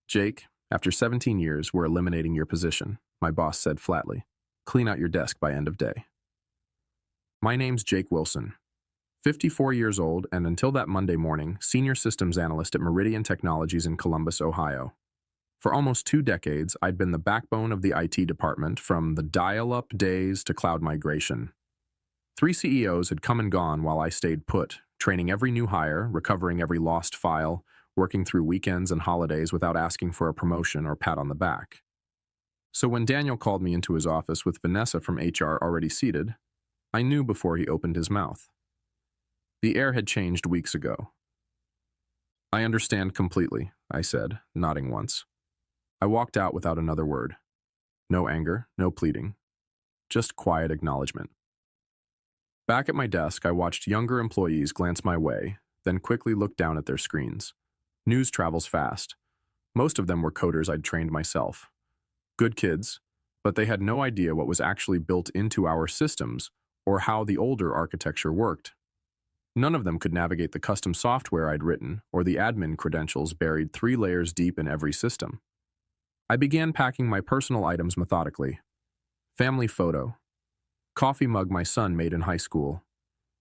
Jake, after 17 years, we're eliminating your position, my boss said flatly. Clean out your desk by end of day. My name's Jake Wilson, 54 years old, and until that Monday morning, senior systems analyst at Meridian Technologies in Columbus, Ohio. For almost 2 decades, I'd been the backbone of the IT department, from the dial-up days to cloud migration. 3 CEOs had come and gone while I stayed put, training every new hire, recovering every lost file, working through weekends and holidays without asking for a promotion or pat on the back. So when Daniel called me into his office with Vanessa from HR already seated, I knew before he opened his mouth. The air had changed weeks ago. I understand completely, I said, nodding once. I walked out without another word. No anger, no pleading. Just quiet acknowledgement. Back at my desk, I watched younger employees glance my way, then quickly looked down at their screens. News travels fast. Most of them were coders I'd trained myself. Good kids, but they had no idea what was actually built into our systems or how the older architecture worked. None of them could navigate the custom software I'd written or the admin credentials buried 3 layers deep in every system. I began packing my personal items methodically. Family photo. Coffee mug my son made in high school.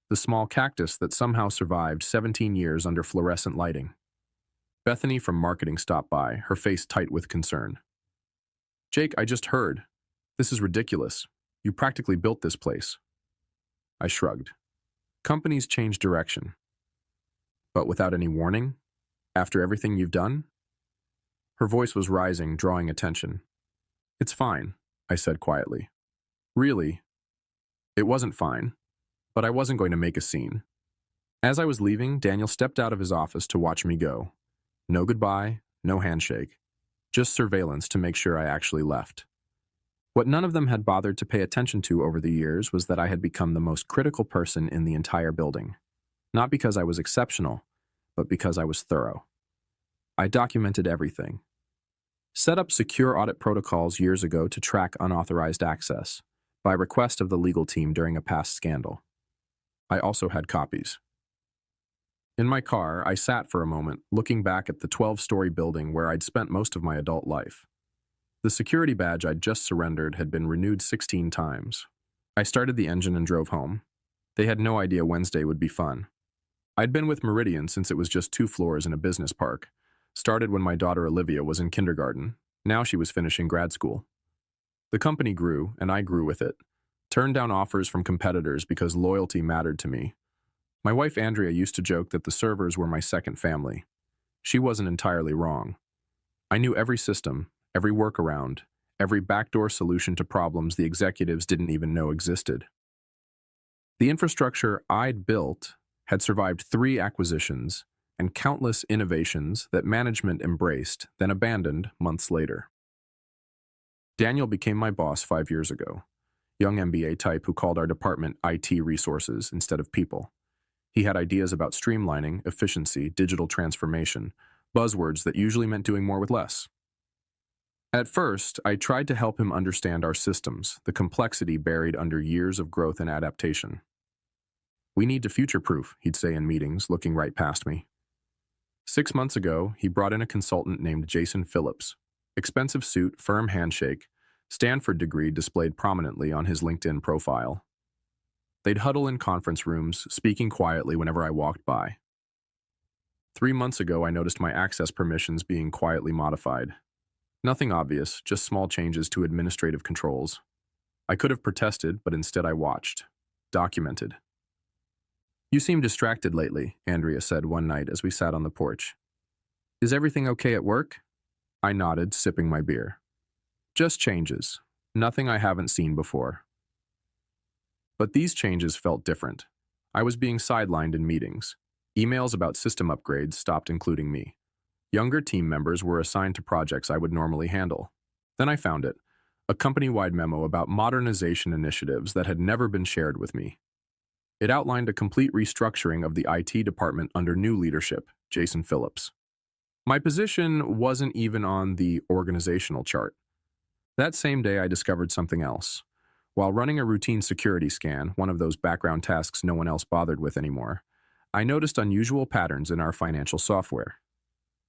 The small cactus that somehow survived 17 years under fluorescent lighting. Bethany from marketing stopped by, her face tight with concern. Jake, I just heard. This is ridiculous. You practically built this place. I shrugged. Companies change direction. But without any warning? After everything you've done? Her voice was rising, drawing attention. It's fine, I said quietly. Really? It wasn't fine, but I wasn't going to make a scene. As I was leaving, Daniel stepped out of his office to watch me go. No goodbye, no handshake. Just surveillance to make sure I actually left. What none of them had bothered to pay attention to over the years was that I had become the most critical person in the entire building. Not because I was exceptional, but because I was thorough. I documented everything. Set up secure audit protocols years ago to track unauthorized access, by request of the legal team during a past scandal. I also had copies. In my car, I sat for a moment, looking back at the 12-story building where I'd spent most of my adult life. The security badge I'd just surrendered had been renewed 16 times. I started the engine and drove home. They had no idea Wednesday would be fun. I'd been with Meridian since it was just 2 floors in a business park. Started when my daughter Olivia was in kindergarten. Now she was finishing grad school. The company grew, and I grew with it. Turned down offers from competitors because loyalty mattered to me. My wife Andrea used to joke that the servers were my second family. She wasn't entirely wrong. I knew every system, every workaround, every backdoor solution to problems the executives didn't even know existed. The infrastructure I'd built had survived 3 acquisitions and countless innovations that management embraced, then abandoned months later. Daniel became my boss 5 years ago, young MBA type who called our department IT resources instead of people. He had ideas about streamlining, efficiency, digital transformation, buzzwords that usually meant doing more with less. At first, I tried to help him understand our systems, the complexity buried under years of growth and adaptation. We need to future-proof, he'd say in meetings, looking right past me. 6 months ago, he brought in a consultant named Jason Phillips. Expensive suit, firm handshake, Stanford degree displayed prominently on his LinkedIn profile. They'd huddle in conference rooms, speaking quietly whenever I walked by. 3 months ago, I noticed my access permissions being quietly modified. Nothing obvious, just small changes to administrative controls. I could have protested, but instead I watched. Documented. You seem distracted lately, Andrea said one night as we sat on the porch. Is everything okay at work? I nodded, sipping my beer. Just changes. Nothing I haven't seen before. But these changes felt different. I was being sidelined in meetings. Emails about system upgrades stopped including me. Younger team members were assigned to projects I would normally handle. Then I found it, a company-wide memo about modernization initiatives that had never been shared with me. It outlined a complete restructuring of the IT department under new leadership, Jason Phillips. My position wasn't even on the organizational chart. That same day, I discovered something else. While running a routine security scan, one of those background tasks no one else bothered with anymore, I noticed unusual patterns in our financial software.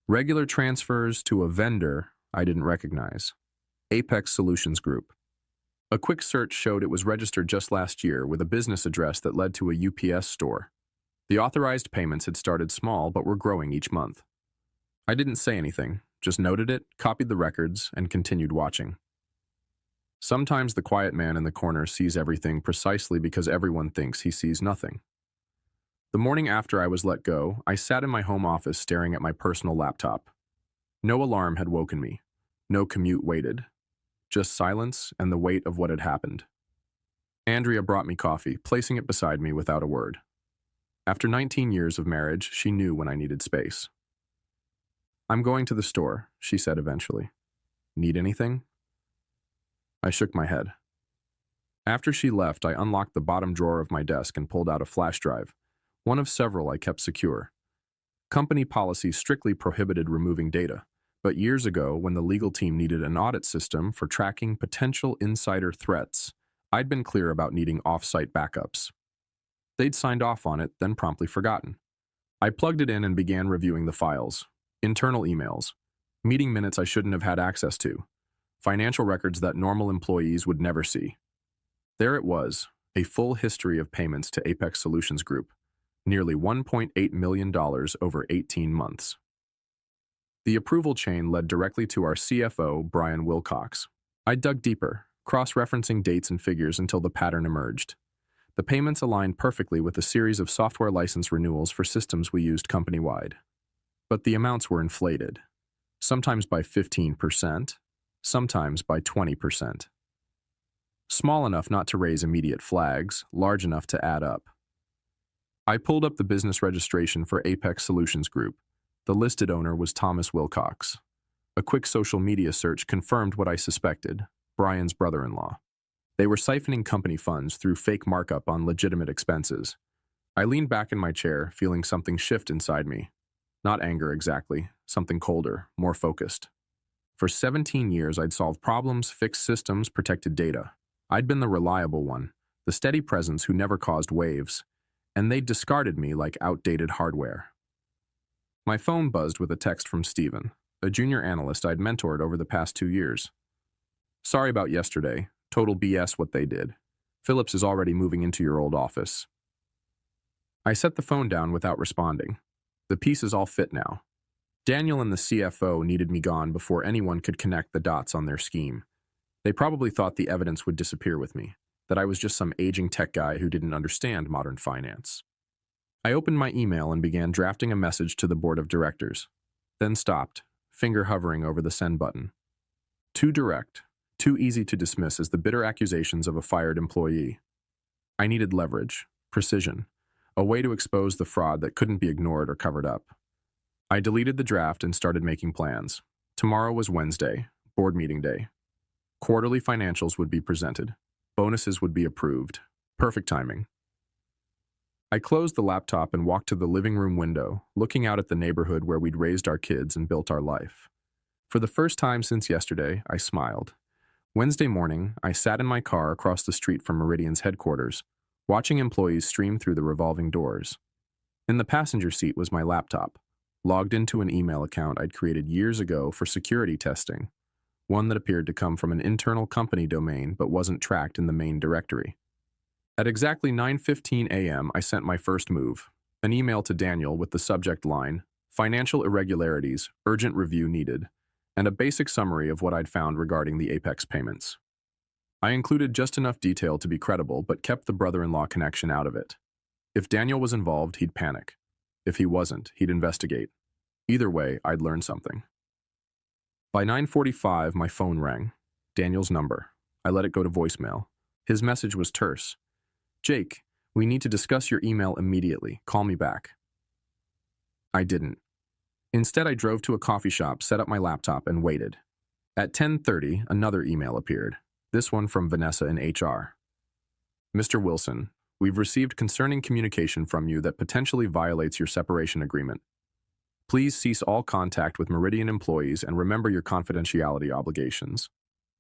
Regular transfers to a vendor I didn't recognize. Apex Solutions Group. A quick search showed it was registered just last year with a business address that led to a UPS store. The authorized payments had started small but were growing each month. I didn't say anything, just noted it, copied the records, and continued watching. Sometimes the quiet man in the corner sees everything precisely because everyone thinks he sees nothing. The morning after I was let go, I sat in my home office staring at my personal laptop. No alarm had woken me. No commute waited. Just silence and the weight of what had happened. Andrea brought me coffee, placing it beside me without a word. After 19 years of marriage, she knew when I needed space. "I'm going to the store," she said eventually. "Need anything?" I shook my head. After she left, I unlocked the bottom drawer of my desk and pulled out a flash drive, one of several I kept secure. Company policy strictly prohibited removing data, but years ago, when the legal team needed an audit system for tracking potential insider threats, I'd been clear about needing off-site backups. They'd signed off on it, then promptly forgotten. I plugged it in and began reviewing the files. Internal emails, meeting minutes I shouldn't have had access to, financial records that normal employees would never see. There it was, a full history of payments to Apex Solutions Group, nearly $1.8 million over 18 months. The approval chain led directly to our CFO, Brian Wilcox. I dug deeper, cross-referencing dates and figures until the pattern emerged. The payments aligned perfectly with a series of software license renewals for systems we used company-wide. But the amounts were inflated, sometimes by 15%, sometimes by 20%. Small enough not to raise immediate flags, large enough to add up. I pulled up the business registration for Apex Solutions Group. The listed owner was Thomas Wilcox. A quick social media search confirmed what I suspected: Brian's brother-in-law. They were siphoning company funds through fake markup on legitimate expenses. I leaned back in my chair, feeling something shift inside me. Not anger exactly, something colder, more focused. For 17 years, I'd solved problems, fixed systems, protected data. I'd been the reliable one, the steady presence who never caused waves, and they'd discarded me like outdated hardware. My phone buzzed with a text from Steven, a junior analyst I'd mentored over the past 2 years. "Sorry about yesterday. Total BS what they did. Phillips is already moving into your old office." I set the phone down without responding. The pieces all fit now. Daniel and the CFO needed me gone before anyone could connect the dots on their scheme. They probably thought the evidence would disappear with me, that I was just some aging tech guy who didn't understand modern finance. I opened my email and began drafting a message to the board of directors, then stopped, finger hovering over the send button. Too direct, too easy to dismiss as the bitter accusations of a fired employee. I needed leverage, precision, a way to expose the fraud that couldn't be ignored or covered up. I deleted the draft and started making plans. Tomorrow was Wednesday, board meeting day. Quarterly financials would be presented. Bonuses would be approved. Perfect timing. I closed the laptop and walked to the living room window, looking out at the neighborhood where we'd raised our kids and built our life. For the first time since yesterday, I smiled. Wednesday morning, I sat in my car across the street from Meridian's headquarters, watching employees stream through the revolving doors. In the passenger seat was my laptop, logged into an email account I'd created years ago for security testing, one that appeared to come from an internal company domain but wasn't tracked in the main directory. At exactly 9:15 a.m., I sent my first move, an email to Daniel with the subject line, "Financial irregularities, urgent review needed," and a basic summary of what I'd found regarding the Apex payments. I included just enough detail to be credible, but kept the brother-in-law connection out of it. If Daniel was involved, he'd panic. If he wasn't, he'd investigate. Either way, I'd learn something. By 9:45, my phone rang. Daniel's number. I let it go to voicemail. His message was terse. "Jake, we need to discuss your email immediately. Call me back." I didn't. Instead, I drove to a coffee shop, set up my laptop, and waited. At 10:30, another email appeared. This one from Vanessa in HR. "Mr. Wilson, we've received concerning communication from you that potentially violates your separation agreement. Please cease all contact with Meridian employees and remember your confidentiality obligations.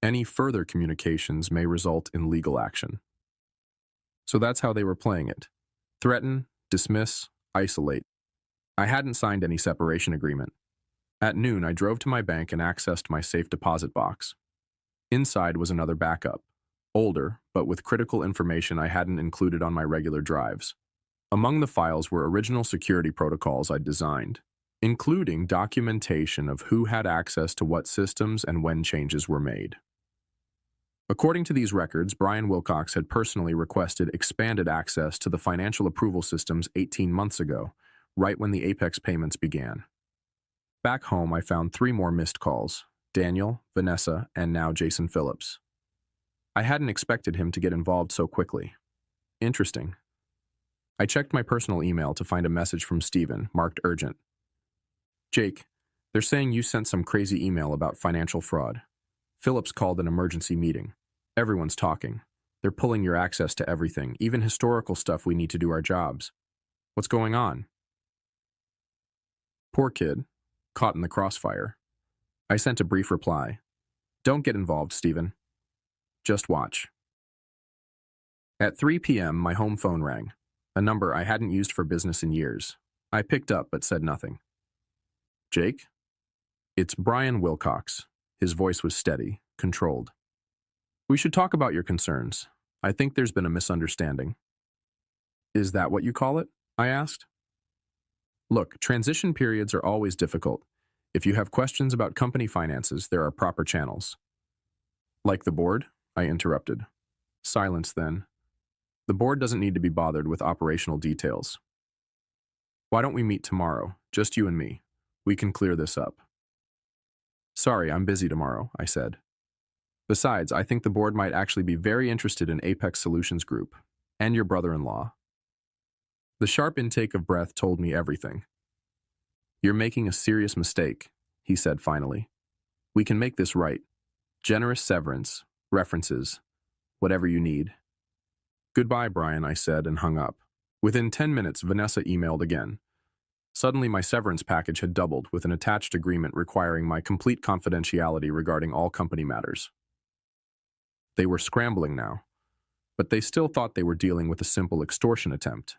Any further communications may result in legal action." So that's how they were playing it. Threaten, dismiss, isolate. I hadn't signed any separation agreement. At noon, I drove to my bank and accessed my safe deposit box. Inside was another backup, older, but with critical information I hadn't included on my regular drives. Among the files were original security protocols I'd designed, including documentation of who had access to what systems and when changes were made. According to these records, Brian Wilcox had personally requested expanded access to the financial approval systems 18 months ago, right when the Apex payments began. Back home, I found 3 more missed calls: Daniel, Vanessa, and now Jason Phillips. I hadn't expected him to get involved so quickly. Interesting. I checked my personal email to find a message from Steven, marked urgent. Jake, they're saying you sent some crazy email about financial fraud. Phillips called an emergency meeting. Everyone's talking. They're pulling your access to everything, even historical stuff we need to do our jobs. What's going on? Poor kid, caught in the crossfire. I sent a brief reply. Don't get involved, Steven. Just watch. At 3 p.m., my home phone rang, a number I hadn't used for business in years. I picked up but said nothing. Jake? It's Brian Wilcox. His voice was steady, controlled. We should talk about your concerns. I think there's been a misunderstanding. Is that what you call it? I asked. Look, transition periods are always difficult. If you have questions about company finances, there are proper channels. Like the board? I interrupted. Silence then. The board doesn't need to be bothered with operational details. Why don't we meet tomorrow, just you and me? We can clear this up. Sorry, I'm busy tomorrow, I said. Besides, I think the board might actually be very interested in Apex Solutions Group, and your brother-in-law. The sharp intake of breath told me everything. You're making a serious mistake, he said finally. We can make this right. Generous severance, references, whatever you need. Goodbye, Brian, I said and hung up. Within 10 minutes, Vanessa emailed again. Suddenly, my severance package had doubled with an attached agreement requiring my complete confidentiality regarding all company matters. They were scrambling now, but they still thought they were dealing with a simple extortion attempt.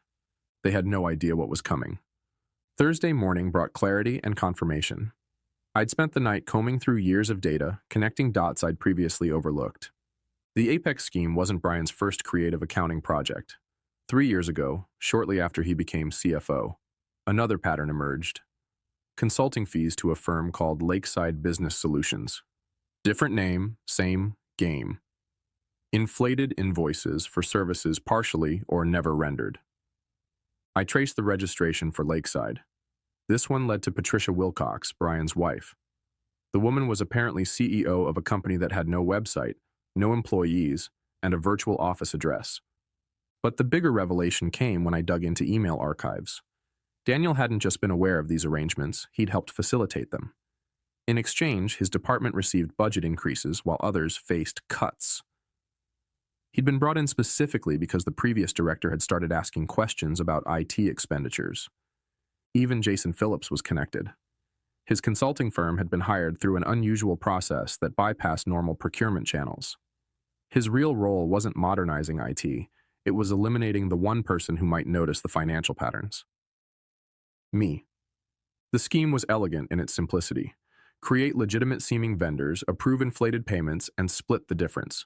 They had no idea what was coming. Thursday morning brought clarity and confirmation. I'd spent the night combing through years of data, connecting dots I'd previously overlooked. The Apex scheme wasn't Brian's first creative accounting project. 3 years ago, shortly after he became CFO, another pattern emerged. Consulting fees to a firm called Lakeside Business Solutions. Different name, same game. Inflated invoices for services partially or never rendered. I traced the registration for Lakeside. This one led to Patricia Wilcox, Brian's wife. The woman was apparently CEO of a company that had no website, no employees, and a virtual office address. But the bigger revelation came when I dug into email archives. Daniel hadn't just been aware of these arrangements, he'd helped facilitate them. In exchange, his department received budget increases while others faced cuts. He'd been brought in specifically because the previous director had started asking questions about IT expenditures. Even Jason Phillips was connected. His consulting firm had been hired through an unusual process that bypassed normal procurement channels. His real role wasn't modernizing IT, it was eliminating the one person who might notice the financial patterns. Me. The scheme was elegant in its simplicity. Create legitimate-seeming vendors, approve inflated payments, and split the difference.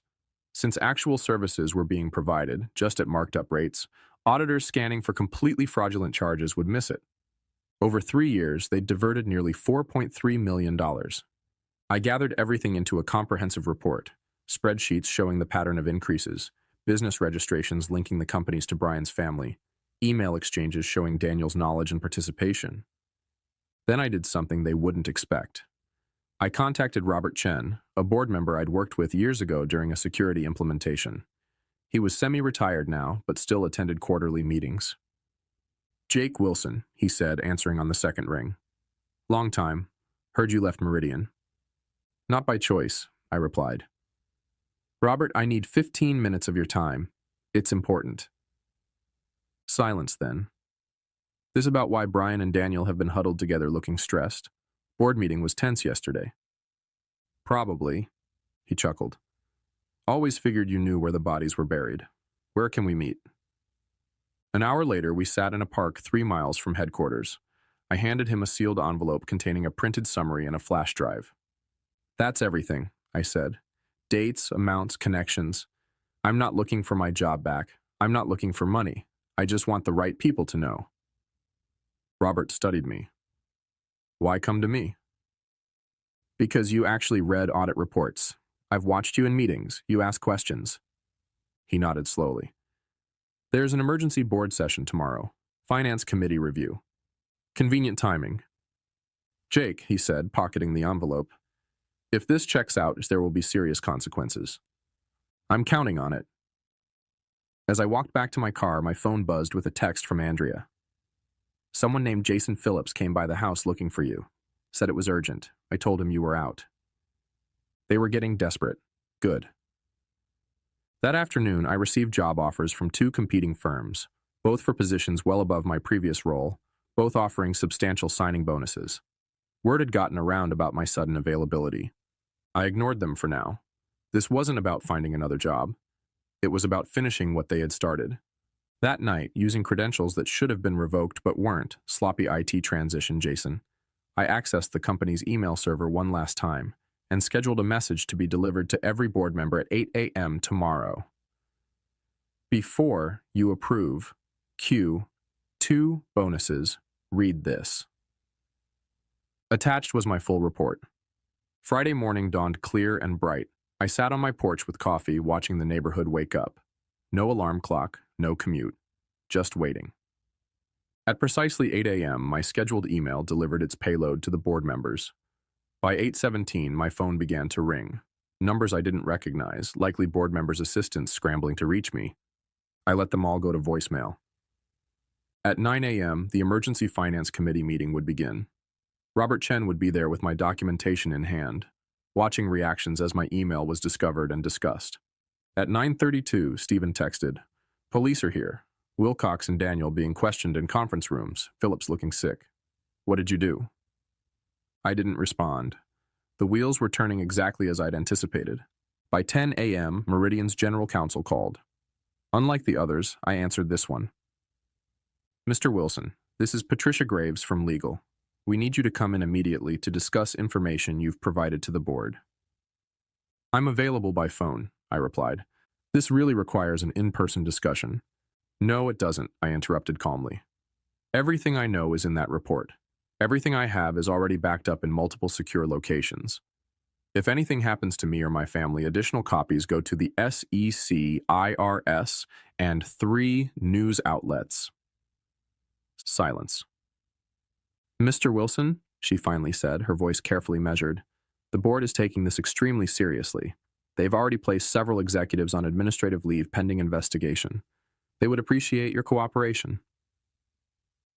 Since actual services were being provided, just at marked-up rates, auditors scanning for completely fraudulent charges would miss it. Over 3 years, they'd diverted nearly $4.3 million. I gathered everything into a comprehensive report, spreadsheets showing the pattern of increases, business registrations linking the companies to Brian's family, email exchanges showing Daniel's knowledge and participation. Then I did something they wouldn't expect. I contacted Robert Chen, a board member I'd worked with years ago during a security implementation. He was semi-retired now, but still attended quarterly meetings. Jake Wilson, he said, answering on the second ring. Long time. Heard you left Meridian. Not by choice, I replied. Robert, I need 15 minutes of your time. It's important. Silence then. This about why Brian and Daniel have been huddled together looking stressed. Board meeting was tense yesterday. Probably, he chuckled. Always figured you knew where the bodies were buried. Where can we meet? An hour later, we sat in a park 3 miles from headquarters. I handed him a sealed envelope containing a printed summary and a flash drive. That's everything, I said. Dates, amounts, connections. I'm not looking for my job back. I'm not looking for money. I just want the right people to know. Robert studied me. Why come to me? Because you actually read audit reports. I've watched you in meetings. You ask questions. He nodded slowly. There's an emergency board session tomorrow. Finance committee review. Convenient timing. Jake, he said, pocketing the envelope. If this checks out, there will be serious consequences. I'm counting on it. As I walked back to my car, my phone buzzed with a text from Andrea. Someone named Jason Phillips came by the house looking for you. Said it was urgent. I told him you were out. They were getting desperate. Good. That afternoon, I received job offers from 2 competing firms, both for positions well above my previous role, both offering substantial signing bonuses. Word had gotten around about my sudden availability. I ignored them for now. This wasn't about finding another job. It was about finishing what they had started. That night, using credentials that should have been revoked but weren't, sloppy IT transition, Jason, I accessed the company's email server one last time and scheduled a message to be delivered to every board member at 8 a.m. tomorrow. Before you approve, Q, 2 bonuses, read this. Attached was my full report. Friday morning dawned clear and bright. I sat on my porch with coffee, watching the neighborhood wake up. No alarm clock, no commute. Just waiting. At precisely 8 a.m., my scheduled email delivered its payload to the board members. By 8:17, my phone began to ring. Numbers I didn't recognize, likely board members' assistants scrambling to reach me. I let them all go to voicemail. At 9 a.m., the Emergency Finance Committee meeting would begin. Robert Chen would be there with my documentation in hand, watching reactions as my email was discovered and discussed. At 9:32, Stephen texted, "Police are here. Wilcox and Daniel being questioned in conference rooms, Phillips looking sick. What did you do?" I didn't respond. The wheels were turning exactly as I'd anticipated. By 10 a.m., Meridian's general counsel called. Unlike the others, I answered this one. "Mr. Wilson, this is Patricia Graves from Legal. We need you to come in immediately to discuss information you've provided to the board." "I'm available by phone," I replied. "This really requires an in-person discussion." "No, it doesn't," I interrupted calmly. "Everything I know is in that report. Everything I have is already backed up in multiple secure locations. If anything happens to me or my family, additional copies go to the SEC, IRS, and 3 news outlets." Silence. "Mr. Wilson," she finally said, her voice carefully measured, "the board is taking this extremely seriously. They've already placed several executives on administrative leave pending investigation. They would appreciate your cooperation."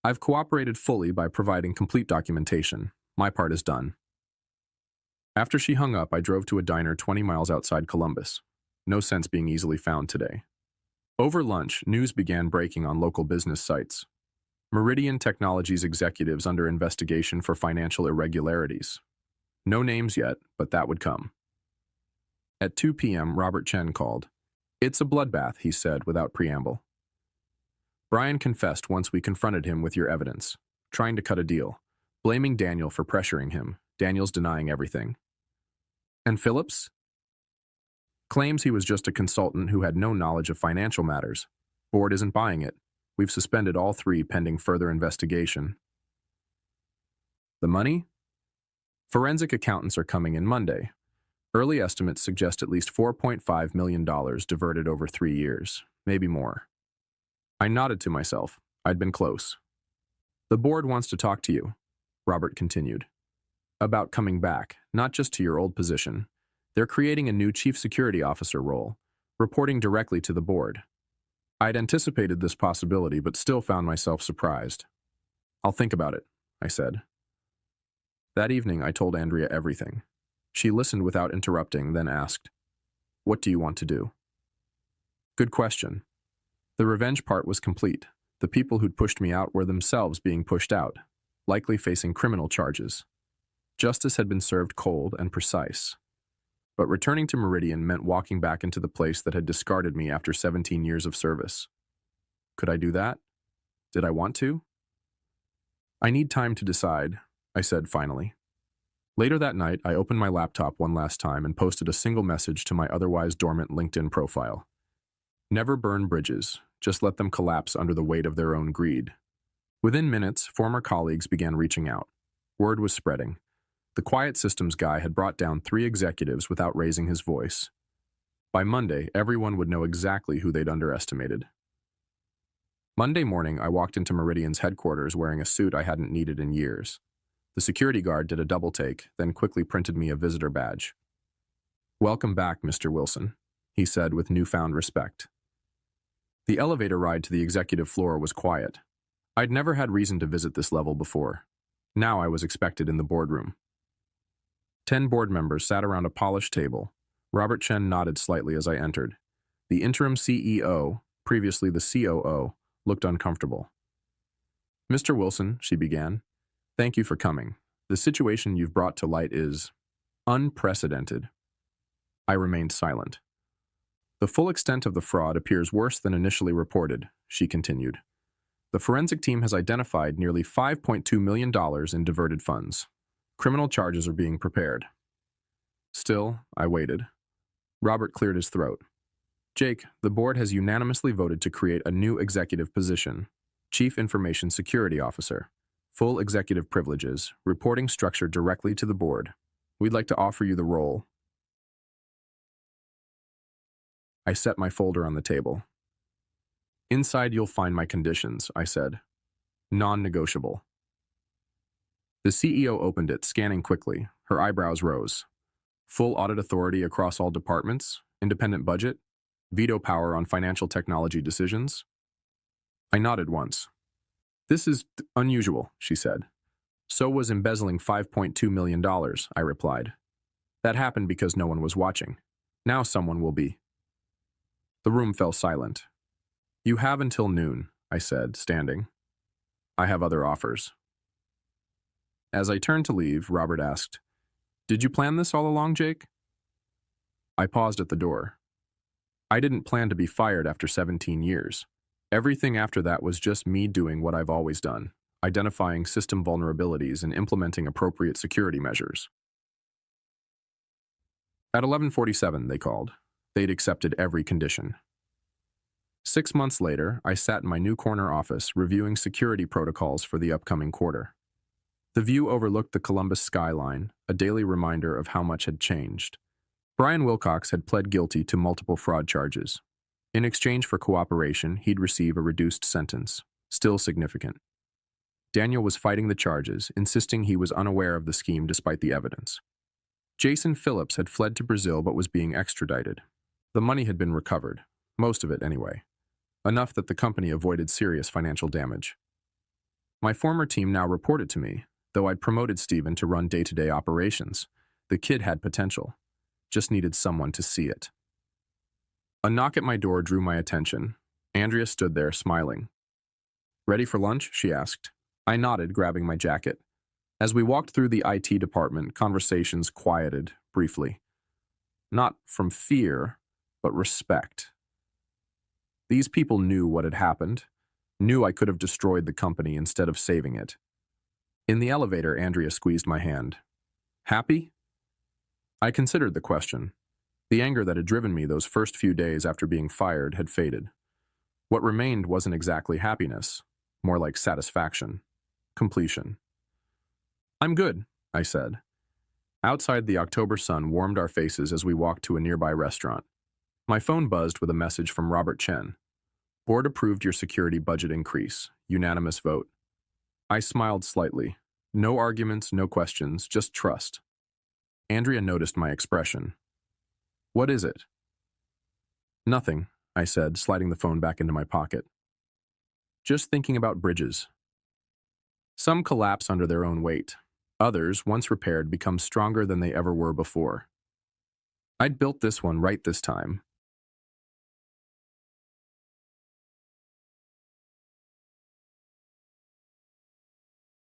"I've cooperated fully by providing complete documentation. My part is done." After she hung up, I drove to a diner 20 miles outside Columbus. No sense being easily found today. Over lunch, news began breaking on local business sites. Meridian Technologies executives under investigation for financial irregularities. No names yet, but that would come. At 2 p.m., Robert Chen called. "It's a bloodbath," he said without preamble. "Brian confessed once we confronted him with your evidence, trying to cut a deal, blaming Daniel for pressuring him. Daniel's denying everything." "And Phillips?" "Claims he was just a consultant who had no knowledge of financial matters. Board isn't buying it. We've suspended all 3 pending further investigation." "The money?" "Forensic accountants are coming in Monday. Early estimates suggest at least $4.5 million diverted over 3 years, maybe more." I nodded to myself. I'd been close. "The board wants to talk to you," Robert continued. "About coming back, not just to your old position. They're creating a new chief security officer role, reporting directly to the board." I'd anticipated this possibility, but still found myself surprised. "I'll think about it," I said. That evening, I told Andrea everything. She listened without interrupting, then asked, "What do you want to do?" Good question. The revenge part was complete. The people who'd pushed me out were themselves being pushed out, likely facing criminal charges. Justice had been served cold and precise. But returning to Meridian meant walking back into the place that had discarded me after 17 years of service. Could I do that? Did I want to? I need time to decide, I said finally. Later that night, I opened my laptop one last time and posted a single message to my otherwise dormant LinkedIn profile. Never burn bridges, just let them collapse under the weight of their own greed. Within minutes, former colleagues began reaching out. Word was spreading. The quiet systems guy had brought down 3 executives without raising his voice. By Monday, everyone would know exactly who they'd underestimated. Monday morning, I walked into Meridian's headquarters wearing a suit I hadn't needed in years. The security guard did a double take, then quickly printed me a visitor badge. "Welcome back, Mr. Wilson," he said with newfound respect. The elevator ride to the executive floor was quiet. I'd never had reason to visit this level before. Now I was expected in the boardroom. 10 board members sat around a polished table. Robert Chen nodded slightly as I entered. The interim CEO, previously the COO, looked uncomfortable. "Mr. Wilson," she began, "thank you for coming. The situation you've brought to light is unprecedented." I remained silent. "The full extent of the fraud appears worse than initially reported," she continued. "The forensic team has identified nearly $5.2 million in diverted funds. Criminal charges are being prepared." Still, I waited. Robert cleared his throat. "Jake, the board has unanimously voted to create a new executive position, Chief Information Security Officer. Full executive privileges, reporting structure directly to the board. We'd like to offer you the role." I set my folder on the table. "Inside you'll find my conditions," I said. "Non-negotiable." The CEO opened it, scanning quickly. Her eyebrows rose. "Full audit authority across all departments, independent budget, veto power on financial technology decisions." I nodded once. "This is unusual," she said. "So was embezzling $5.2 million, I replied. "That happened because no one was watching. Now someone will be." The room fell silent. "You have until noon," I said, standing. "I have other offers." As I turned to leave, Robert asked, "Did you plan this all along, Jake?" I paused at the door. I didn't plan to be fired after 17 years. Everything after that was just me doing what I've always done, identifying system vulnerabilities and implementing appropriate security measures. At 11:47, they called. They'd accepted every condition. 6 months later, I sat in my new corner office reviewing security protocols for the upcoming quarter. The view overlooked the Columbus skyline, a daily reminder of how much had changed. Brian Wilcox had pled guilty to multiple fraud charges. In exchange for cooperation, he'd receive a reduced sentence, still significant. Daniel was fighting the charges, insisting he was unaware of the scheme despite the evidence. Jason Phillips had fled to Brazil but was being extradited. The money had been recovered, most of it anyway, enough that the company avoided serious financial damage. My former team now reported to me, though I'd promoted Steven to run day-to-day operations. The kid had potential, just needed someone to see it. A knock at my door drew my attention. Andrea stood there, smiling. "Ready for lunch?" she asked. I nodded, grabbing my jacket. As we walked through the IT department, conversations quieted briefly. Not from fear, but respect. These people knew what had happened, knew I could have destroyed the company instead of saving it. In the elevator, Andrea squeezed my hand. "Happy?" I considered the question. The anger that had driven me those first few days after being fired had faded. What remained wasn't exactly happiness, more like satisfaction, completion. "I'm good," I said. Outside, the October sun warmed our faces as we walked to a nearby restaurant. My phone buzzed with a message from Robert Chen. "Board approved your security budget increase. Unanimous vote." I smiled slightly. No arguments, no questions, just trust. Andrea noticed my expression. "What is it?" "Nothing," I said, sliding the phone back into my pocket. "Just thinking about bridges. Some collapse under their own weight. Others, once repaired, become stronger than they ever were before. I'd built this one right this time,